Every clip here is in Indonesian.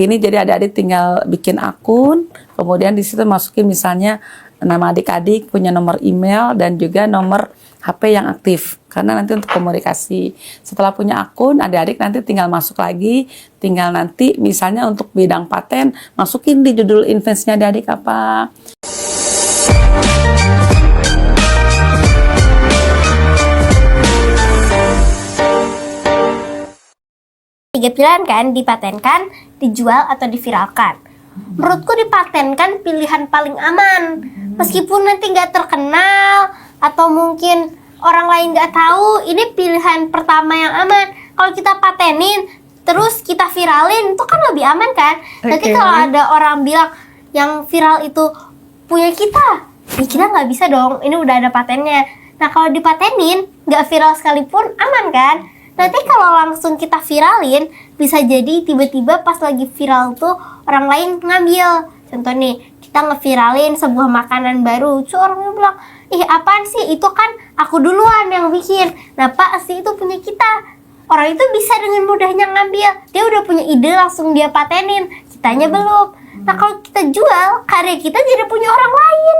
Ini jadi adik-adik tinggal bikin akun, kemudian di situ masukin misalnya nama adik-adik, punya nomor email dan juga nomor HP yang aktif. Karena nanti untuk komunikasi. Setelah punya akun, adik-adik nanti tinggal masuk lagi, tinggal nanti misalnya untuk bidang paten, masukin di judul investnya adik-adik apa. Tiga pilihan kan, dipatenkan, dijual, atau diviralkan. Menurutku dipatenkan pilihan paling aman. Meskipun nanti nggak terkenal, atau mungkin orang lain nggak tahu, ini pilihan pertama yang aman. Kalau kita patenin, terus kita viralin, itu kan lebih aman kan? Nanti kalau ada orang bilang yang viral itu punya kita, ya kita nggak bisa dong, ini udah ada patennya. Nah kalau dipatenin, nggak viral sekalipun, aman kan? Nanti kalau langsung kita viralin, bisa jadi tiba-tiba pas lagi viral tuh orang lain ngambil. Contoh nih, kita ngeviralin sebuah makanan baru, terus orangnya bilang, ih apaan sih, itu kan aku duluan yang bikin. Nah pasti itu punya kita. Orang itu bisa dengan mudahnya ngambil. Dia udah punya ide, langsung dia patenin. Kitanya belum. Nah kalau kita jual, karya kita jadi punya orang lain.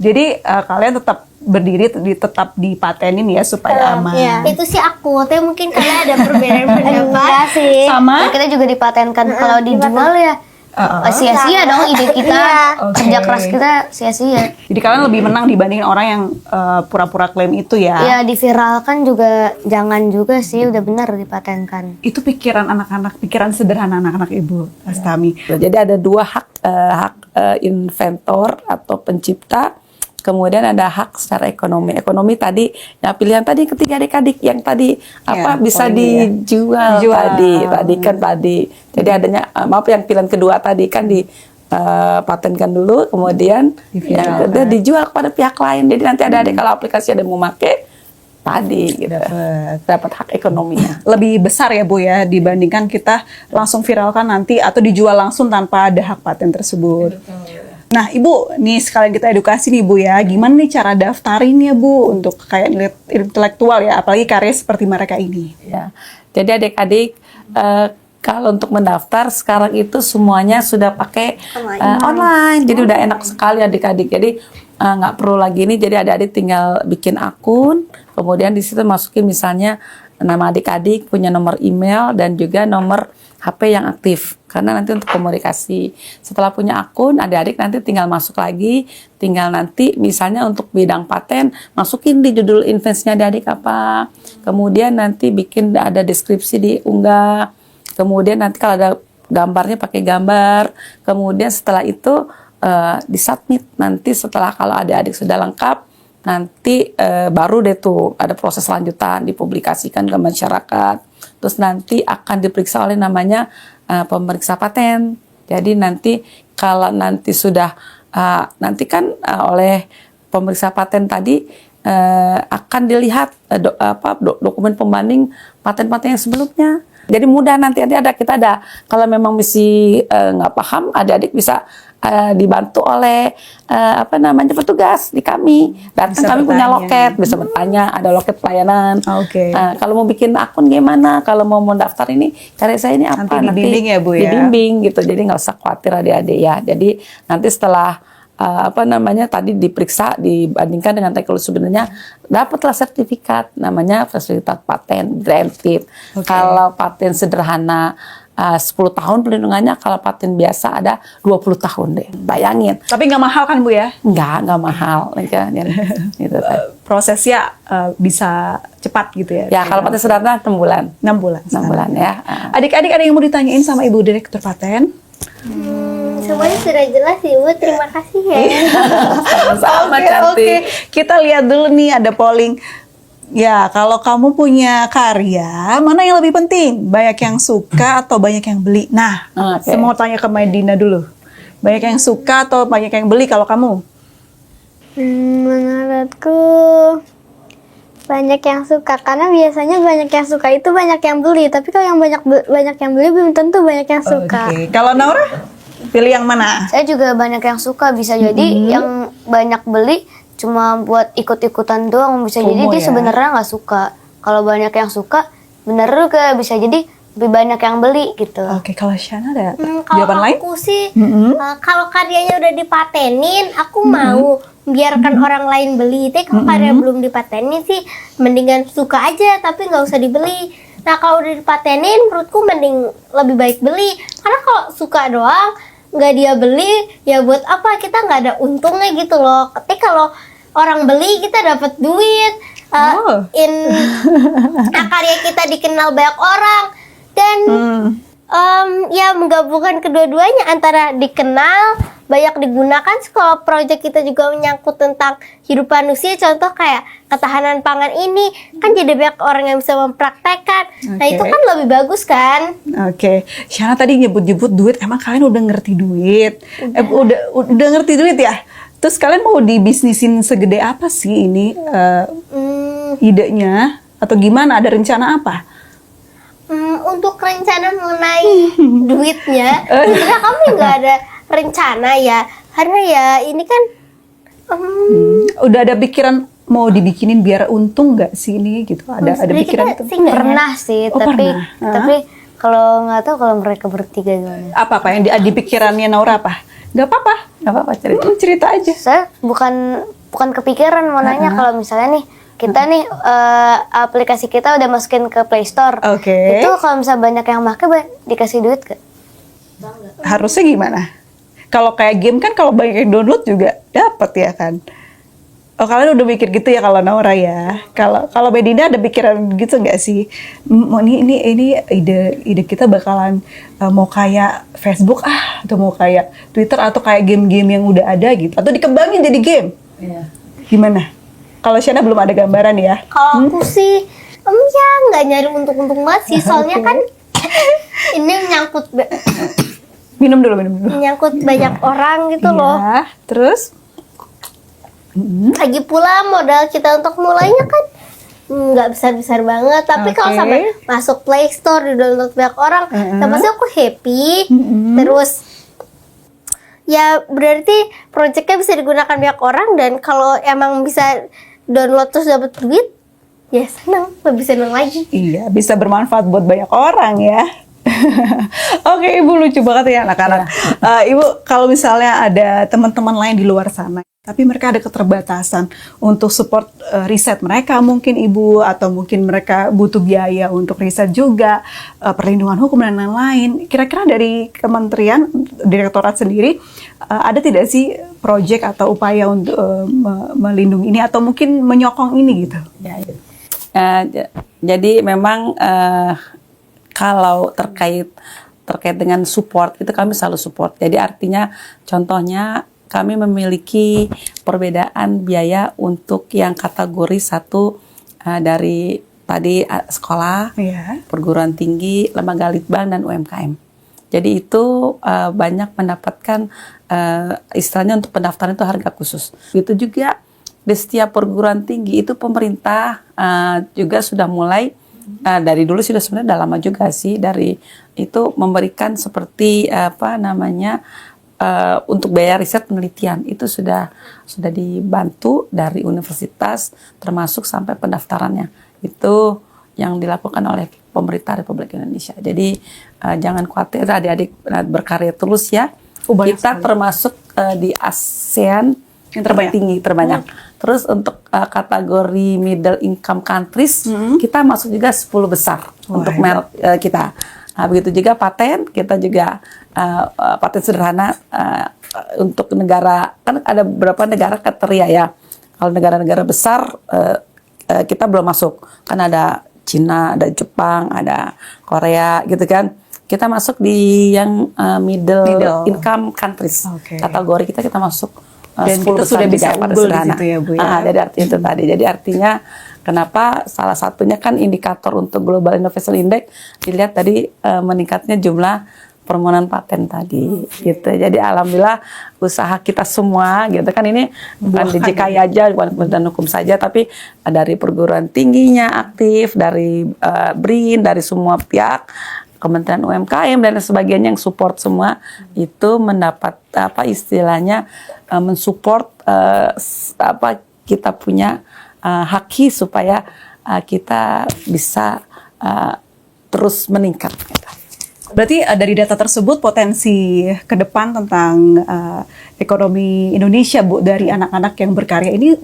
Jadi kalian tetap berdiri tetap dipatenin ya supaya aman. Ya. Itu sih aku, tapi mungkin kalian ada perbedaan pendapat sih. Sama? Kita juga dipatenkan. Kalau dijual ya sia-sia dong ide kita, kerja keras kita sia-sia. Jadi kalian lebih menang dibandingin orang yang pura-pura klaim itu ya? Ya diviralkan juga jangan juga sih, udah benar dipatenkan. Itu pikiran anak-anak, pikiran sederhana anak-anak Ibu Astami. Jadi ada dua hak inventor atau pencipta. Kemudian ada hak secara ekonomi. Ekonomi tadi, ya pilihan tadi ketiga adik-adik yang tadi apa bisa dijual tadi. Jadi adanya maaf yang pilihan kedua tadi kan patenkan dulu, kemudian yang kedua dijual kepada pihak lain. Jadi nanti ada adik kalau aplikasi ada mau pakai tadi gitu. Dapat hak ekonominya. Lebih besar ya Bu ya dibandingkan kita langsung viralkan nanti atau dijual langsung tanpa ada hak paten tersebut. Nah Ibu, nih sekalian kita edukasi nih Bu ya, gimana nih cara daftarin ya Bu untuk kayak intelektual ya, apalagi karya seperti mereka ini. Ya, jadi adik-adik kalau untuk mendaftar sekarang itu semuanya sudah pakai online, jadi udah enak sekali adik-adik. Jadi nggak perlu lagi ini, jadi adik-adik tinggal bikin akun, kemudian di situ masukin misalnya nama adik-adik, punya nomor email dan juga nomor HP yang aktif. Karena nanti untuk komunikasi. Setelah punya akun, adik-adik nanti tinggal masuk lagi, tinggal nanti misalnya untuk bidang paten, masukin di judul investnya adik-adik apa. Kemudian nanti bikin ada deskripsi diunggah. Kemudian nanti kalau ada gambarnya pakai gambar. Kemudian setelah itu disubmit. Nanti setelah kalau adik-adik sudah lengkap, nanti baru deh tuh ada proses lanjutan dipublikasikan ke masyarakat. Terus nanti akan diperiksa oleh namanya pemeriksa paten. Jadi nanti kalau nanti sudah nanti kan oleh pemeriksa paten tadi akan dilihat dokumen pembanding paten-paten yang sebelumnya. Jadi mudah nanti kita ada kalau memang mesti nggak paham, adik-adik bisa dibantu oleh petugas di kami. Dan kami punya loket, bisa bertanya, ada loket pelayanan. Kalau mau bikin akun gimana, kalau mau daftar ini, karya saya ini apa, nanti dibimbing ya Bu ya. Dibimbing gitu, jadi nggak usah khawatir adik-adik ya. Jadi nanti setelah tadi diperiksa dibandingkan dengan teknologi sebenarnya dapatlah sertifikat namanya sertifikat paten granted. Kalau paten sederhana 10 tahun pelindungannya, kalau paten biasa ada 20 tahun deh. Bayangin. Tapi nggak mahal kan Bu ya? Nggak mahal. Gitu, prosesnya bisa cepat gitu ya? Ya kalau paten sederhana 6 bulan. 6 bulan. 6 bulan ya. Adik-adik ada yang mau ditanyain sama Ibu Direktur Paten? Semuanya sudah jelas Ibu, terima kasih ya. Sama-sama cantik. Kita lihat dulu nih ada polling. Ya, kalau kamu punya karya, mana yang lebih penting? Banyak yang suka atau banyak yang beli? Nah, saya mau tanya ke Medina dulu. Banyak yang suka atau banyak yang beli kalau kamu? Menurutku banyak yang suka, karena biasanya banyak yang suka itu banyak yang beli. Tapi kalau yang banyak yang beli belum tentu banyak yang suka. Kalau Naura, pilih yang mana? Saya juga banyak yang suka, bisa jadi yang banyak beli cuma buat ikut-ikutan doang, bisa jadi dia sebenarnya nggak suka. Kalau banyak yang suka, bener juga bisa jadi lebih banyak yang beli gitu. Oke, kalau Shana ada Kalau jawaban lain? aku sih, kalau karyanya udah dipatenin, aku mau biarkan orang lain beli. Tapi kalau karya belum dipatenin sih, mendingan suka aja, tapi nggak usah dibeli. Nah kalau udah dipatenin, menurutku mending lebih baik beli. Karena kalau suka doang, nggak dia beli, ya buat apa? Kita nggak ada untungnya gitu loh. Tapi kalau orang beli, kita dapat duit. Nah, karya kita dikenal banyak orang. Dan ya menggabungkan kedua-duanya, antara dikenal, banyak digunakan. Kalau proyek kita juga menyangkut tentang hidup manusia, contoh kayak ketahanan pangan ini, kan jadi banyak orang yang bisa mempraktekkan. Nah itu kan lebih bagus kan. Oke, Shana tadi nyebut-nyebut duit, emang kalian udah ngerti duit? Udah ngerti duit ya? Terus kalian mau dibisnisin segede apa sih ini idenya? Atau gimana, ada rencana apa? Untuk rencana mengenai duitnya, sebenarnya kami nggak ada rencana ya, karena ya ini kan Udah ada pikiran mau dibikinin biar untung nggak sih ini gitu? Ada pikiran itu? Pernah sih, Oh, tapi pernah. tapi kalau nggak tahu kalau mereka bertiga gimana. Apa yang di pikirannya Naura apa? Nggak apa-apa. Nggak apa-apa cerita. Cerita aja. Saya bukan kepikiran mau nanya kalau misalnya nih kita nih aplikasi kita udah masukin ke Play Store. Oke. Itu kalau misalnya banyak yang pakai dikasih duit gak? Harusnya gimana? Kalau kayak game kan kalau banyak yang download juga dapat ya kan? Oh, kalian udah mikir gitu ya kalau Naura ya? Kalau Medina ada pikiran gitu nggak sih? Ini ide kita bakalan mau kayak Facebook atau mau kayak Twitter atau kayak game-game yang udah ada gitu, atau dikembangin jadi game? Iya. Gimana? Kalau Shana belum ada gambaran ya? kalau aku sih ya nggak nyari untung-untung banget sih, soalnya kan ini Minum dulu. menyangkut banyak orang gitu loh. Iya, terus? Lagi pula modal kita untuk mulainya kan nggak besar-besar banget, tapi kalau Oke. sampai masuk Play Store, di download banyak orang, nah pasti aku happy. Terus ya berarti proyeknya bisa digunakan banyak orang, dan kalau emang bisa download terus dapat duit, ya seneng, lebih seneng lagi. Iya, bisa bermanfaat buat banyak orang ya. Oke, Ibu, lucu banget ya anak-anak. Ibu, kalau misalnya ada teman-teman lain di luar sana, tapi mereka ada keterbatasan untuk support riset mereka, mungkin Ibu, atau mungkin mereka butuh biaya untuk riset juga, perlindungan hukum dan lain-lain. Kira-kira dari Kementerian Direktorat sendiri, ada tidak sih proyek atau upaya untuk melindungi ini atau mungkin menyokong ini gitu? Jadi memang kalau terkait dengan support itu kami selalu support. Jadi artinya contohnya kami memiliki perbedaan biaya untuk yang kategori 1 dari tadi sekolah, perguruan tinggi, lembaga litbang dan UMKM. Jadi itu banyak mendapatkan istilahnya untuk pendaftaran itu harga khusus. Itu juga di setiap perguruan tinggi itu pemerintah juga sudah mulai dari dulu sudah sebenarnya udah lama juga sih dari itu memberikan seperti untuk biaya riset penelitian itu sudah dibantu dari universitas termasuk sampai pendaftarannya itu yang dilakukan oleh pemerintah Republik Indonesia. Jadi jangan khawatir adik-adik berkarya terus ya. Kita termasuk di ASEAN yang terbanyak. Terus untuk kategori middle income countries kita masuk juga 10 besar untuk merek kita. Nah, begitu juga paten, kita juga paten sederhana untuk negara, kan ada beberapa negara kriteria ya. Kalau negara-negara besar kita belum masuk, kan ada Cina, ada Jepang, ada Korea gitu kan. Kita masuk di yang middle income countries. Kategori kita masuk dan 10 kita sudah bisa unggul di situ ya Bu ya. Jadi artinya itu tadi. Jadi artinya kenapa salah satunya kan indikator untuk Global Innovation Index dilihat tadi meningkatnya jumlah permohonan paten tadi gitu. Jadi alhamdulillah usaha kita semua gitu kan ini bukan DJKI aja, bukan Kementerian Hukum saja, tapi dari perguruan tingginya aktif, dari BRIN, dari semua pihak, Kementerian UMKM dan sebagainya yang support semua itu mendapat istilahnya mensupport kita punya haki supaya kita bisa terus meningkat. Gitu. Berarti dari data tersebut potensi ke depan tentang ekonomi Indonesia, Bu, dari anak-anak yang berkarya ini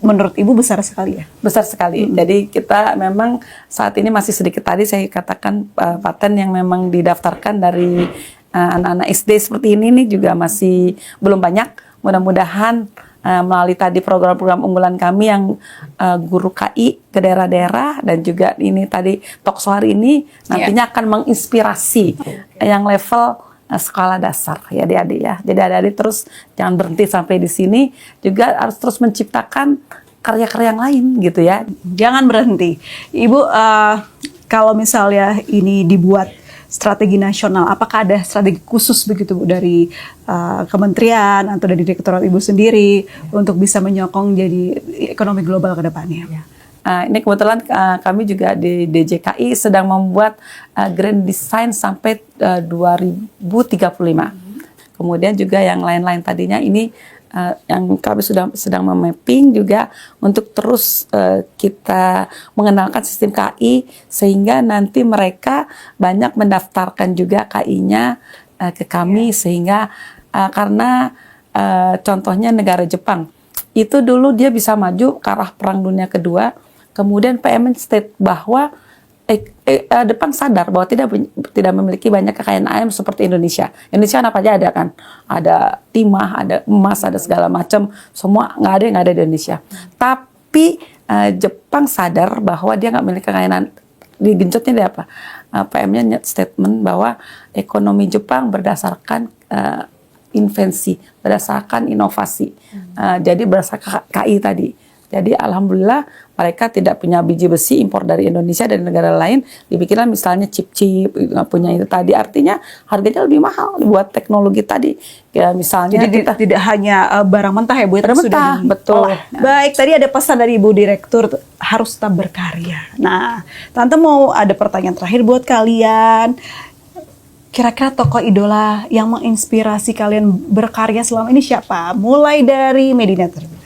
menurut Ibu besar sekali ya? Besar sekali. Jadi kita memang saat ini masih sedikit, tadi saya katakan paten yang memang didaftarkan dari anak-anak SD seperti ini nih juga masih belum banyak. Mudah-mudahan melalui tadi program-program unggulan kami yang guru KI ke daerah-daerah dan juga ini tadi talkshow hari ini nantinya akan menginspirasi yang level sekolah dasar ya adik-adik ya. Jadi adik-adik terus jangan berhenti sampai di sini, juga harus terus menciptakan karya-karya yang lain gitu ya. Jangan berhenti. Ibu, kalau misalnya ini dibuat strategi nasional, apakah ada strategi khusus begitu Bu dari kementerian atau dari direktorat Ibu sendiri untuk bisa menyokong jadi ekonomi global ke depannya? Ini kebetulan kami juga di DJKI sedang membuat grand design sampai 2035. Kemudian juga yang lain-lain tadinya ini yang kami sedang memapping juga untuk terus kita mengenalkan sistem KI sehingga nanti mereka banyak mendaftarkan juga KI-nya ke kami sehingga karena contohnya negara Jepang itu dulu dia bisa maju ke arah Perang Dunia Kedua, kemudian PMN state bahwa Jepang sadar bahwa tidak memiliki banyak kekayaan alam seperti Indonesia. Indonesia apa aja ada kan? Ada timah, ada emas, ada segala macam. Semua nggak ada yang ada di Indonesia. Tapi Jepang sadar bahwa dia nggak memiliki kekayaan. Digenjotnya dia apa? PM-nya statement bahwa ekonomi Jepang berdasarkan invensi, berdasarkan inovasi. Jadi berdasarkan KI tadi. Jadi alhamdulillah mereka tidak punya biji besi impor dari Indonesia dan negara lain, dibikinlah misalnya chip-chip nggak punya itu tadi, artinya harganya lebih mahal buat teknologi tadi. Ya misalnya jadi tidak hanya barang mentah ya Bu, barang mentah, betul. Baik, tadi ada pesan dari Ibu Direktur harus tetap berkarya. Nah, Tante mau ada pertanyaan terakhir buat kalian. Kira-kira tokoh idola yang menginspirasi kalian berkarya selama ini siapa? Mulai dari Medina terlebih.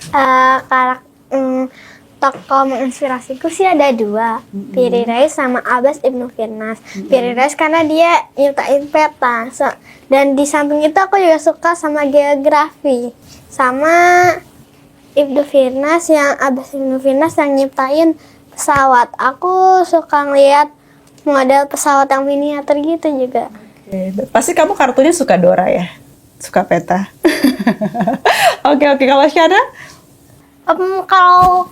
Tokoh menginspirasiku sih ada dua, Piri Reis sama Abbas Ibnu Firnas. Piri Reis karena dia nyiptain peta, dan di samping itu aku juga suka sama geografi, sama Ibnu Firnas yang Abbas Ibnu Firnas yang nyiptain pesawat. Aku suka ngeliat model pesawat yang miniatur gitu juga. Pasti kamu kartunya suka Dora ya? Suka peta? Oke, kalau Syana? Kalau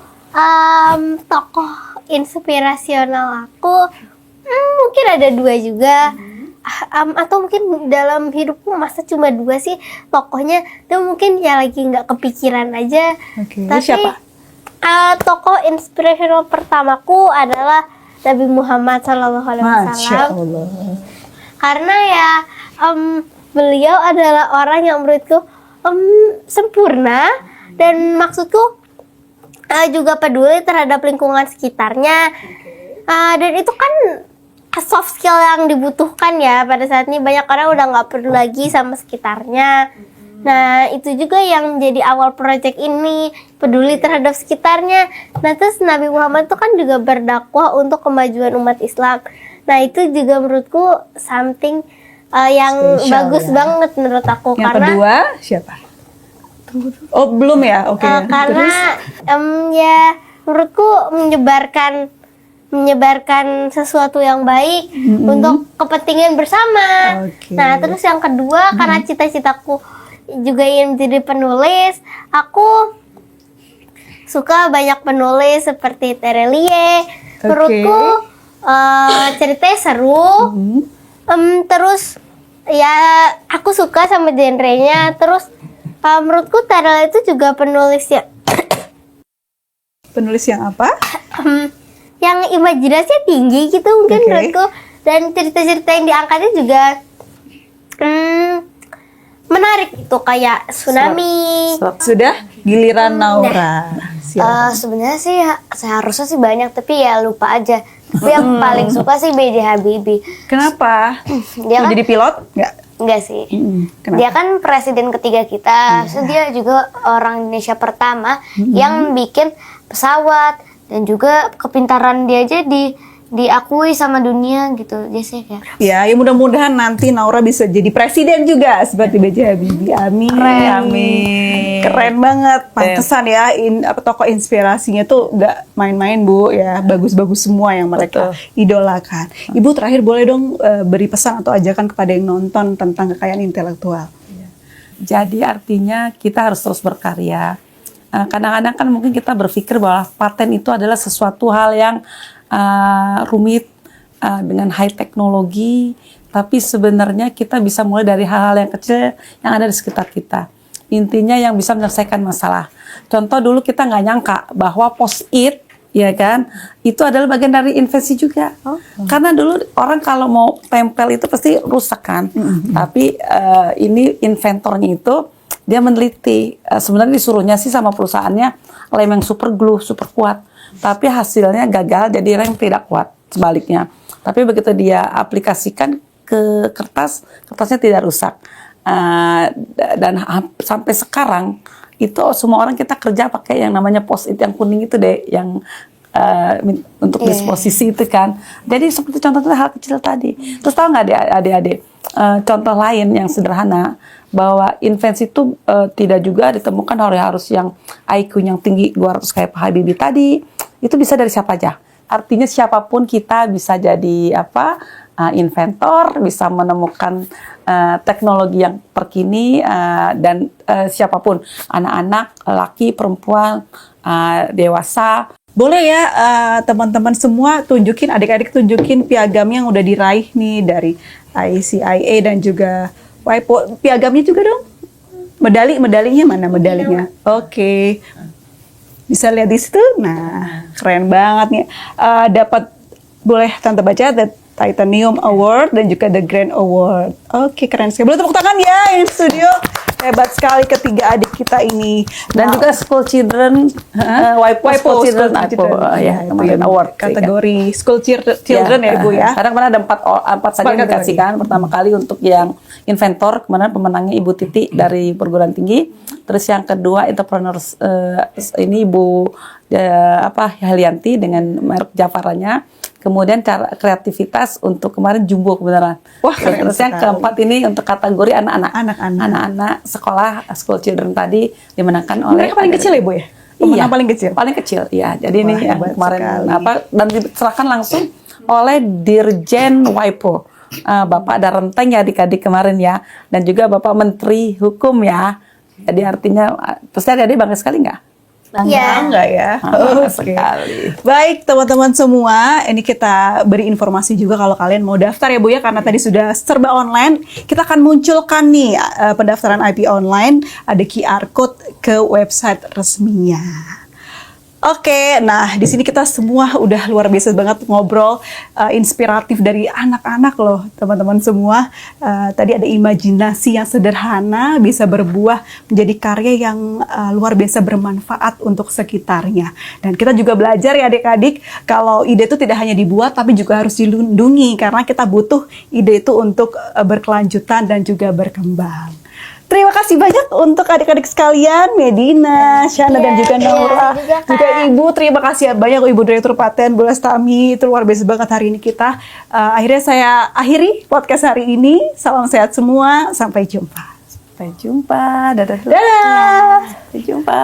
tokoh inspirasional aku mungkin ada dua juga, atau mungkin dalam hidupku masa cuma dua sih tokohnya, itu mungkin ya lagi nggak kepikiran aja. Tapi siapa? Tokoh inspirasional pertamaku adalah Nabi Muhammad SAW. Masya Allah. Karena ya beliau adalah orang yang menurutku sempurna, dan maksudku juga peduli terhadap lingkungan sekitarnya. Dan itu kan soft skill yang dibutuhkan ya pada saat ini. Banyak orang udah nggak peduli lagi sama sekitarnya. Nah itu juga yang jadi awal proyek ini, peduli terhadap sekitarnya. Nah terus Nabi Muhammad itu kan juga berdakwah untuk kemajuan umat Islam. Nah itu juga menurutku something yang spesial, bagus banget menurut aku. Yang karena kedua siapa? Oh belum ya, oke. Karena ya menurutku menyebarkan sesuatu yang baik untuk kepentingan bersama. Nah terus yang kedua karena cita-citaku juga ingin menjadi penulis, aku suka banyak penulis seperti Terelie. Menurutku ceritanya seru. Terus ya aku suka sama genrenya. Terus menurutku Terelie itu juga penulis ya. Penulis yang apa? Yang imajinasinya tinggi gitu mungkin menurutku, dan cerita-cerita yang diangkatnya juga menarik itu kayak tsunami. Sudah giliran Naura. Sebenarnya sih seharusnya sih banyak, tapi ya lupa aja. Tapi yang paling suka sih B.J. Habibie. Kenapa? Dia Mau kan jadi pilot? enggak sih. Kenapa? Dia kan presiden ketiga kita. So, dia juga orang Indonesia pertama yang bikin pesawat, dan juga kepintaran dia aja diakui sama dunia gitu, Jessica. Ya, ya mudah-mudahan nanti Naura bisa jadi presiden juga seperti B.J. Habibie. Amin. Amin. Keren banget. Pantesan ya tokoh inspirasinya tuh nggak main-main Bu ya. Bagus-bagus semua yang mereka idolakan. Ibu terakhir boleh dong beri pesan atau ajakan kepada yang nonton tentang kekayaan intelektual. Jadi artinya kita harus terus berkarya. Kadang-kadang kan mungkin kita berpikir bahwa paten itu adalah sesuatu hal yang rumit dengan high teknologi, tapi sebenarnya kita bisa mulai dari hal-hal yang kecil yang ada di sekitar kita. Intinya yang bisa menyelesaikan masalah. Contoh dulu kita nggak nyangka bahwa post-it, ya kan, itu adalah bagian dari invensi juga. Karena dulu orang kalau mau tempel itu pasti rusak kan. Tapi ini inventornya itu dia meneliti. Sebenarnya disuruhnya sih sama perusahaannya lem yang super glue, super kuat. Tapi hasilnya gagal, jadi rem tidak kuat, sebaliknya. Tapi begitu dia aplikasikan ke kertas, kertasnya tidak rusak. Dan sampai sekarang, itu semua orang kita kerja pakai yang namanya post-it yang kuning itu deh, yang untuk disposisi itu kan. Jadi seperti contoh hal kecil tadi. Terus tahu nggak adik-adik, contoh lain yang sederhana, bahwa invensi itu tidak juga ditemukan harus yang IQ yang tinggi 200 kayak Pak Habibie tadi. Itu bisa dari siapa aja. Artinya siapapun kita bisa jadi inventor, bisa menemukan teknologi yang terkini, dan siapapun, anak-anak, laki, perempuan, dewasa. Boleh ya teman-teman semua tunjukin, adik-adik tunjukin piagam yang udah diraih nih dari ICIA dan juga WIPO. Piagamnya juga dong. Medalinya mana medalinya? Oke. Bisa lihat di situ. Nah, keren banget nih. Dapat, boleh Tante baca, the Titanium Award dan juga the Grand Award. Oke, keren sekali. Boleh tepuk tangan ya in studio. Hebat sekali ketiga adik kita ini. Dan juga School Children, WIPO School Children, ya, kemarin award. Kategori School Children ya Ibu ya. Kadang ada empat saja yang dikasihkan. Pertama kali untuk yang inventor, kemarin pemenangnya Ibu Titi dari perguruan tinggi. Terus yang kedua entrepreneurs, ini Ibu Helianti dengan merek Jafaranya. Kemudian cara kreativitas untuk kemarin Jumbo kebenaran. Wah, terus yang keempat ini untuk kategori anak-anak sekolah School Children tadi dimenangkan oleh. Mereka paling kecil ya Bu ya? Iya, paling kecil. Paling kecil, iya. Jadi ini yang kemarin dan diserahkan langsung oleh Dirjen WIPO. Bapak ada renteng ya adik-adik kemarin ya, dan juga Bapak Menteri Hukum ya. Jadi artinya, terus adik-adik bangga sekali nggak? Bangga ya. Sekali. Baik teman-teman semua, ini kita beri informasi juga kalau kalian mau daftar ya Bu ya, karena tadi sudah serba online. Kita akan munculkan nih pendaftaran IP online, ada QR code ke website resminya. Oke, nah di sini kita semua udah luar biasa banget ngobrol inspiratif dari anak-anak loh teman-teman semua. Tadi ada imajinasi yang sederhana bisa berbuah menjadi karya yang luar biasa bermanfaat untuk sekitarnya. Dan kita juga belajar ya adik-adik, kalau ide itu tidak hanya dibuat tapi juga harus dilindungi karena kita butuh ide itu untuk berkelanjutan dan juga berkembang. Terima kasih banyak untuk adik-adik sekalian, Medina, Shana, dan juga Naura. Juga Ibu, terima kasih banyak Ibu Direktur Paten, Bu Lestami. Itu luar biasa banget hari ini kita. Akhirnya saya akhiri podcast hari ini. Salam sehat semua, sampai jumpa. Sampai jumpa, dadah. Dadah. Sampai jumpa.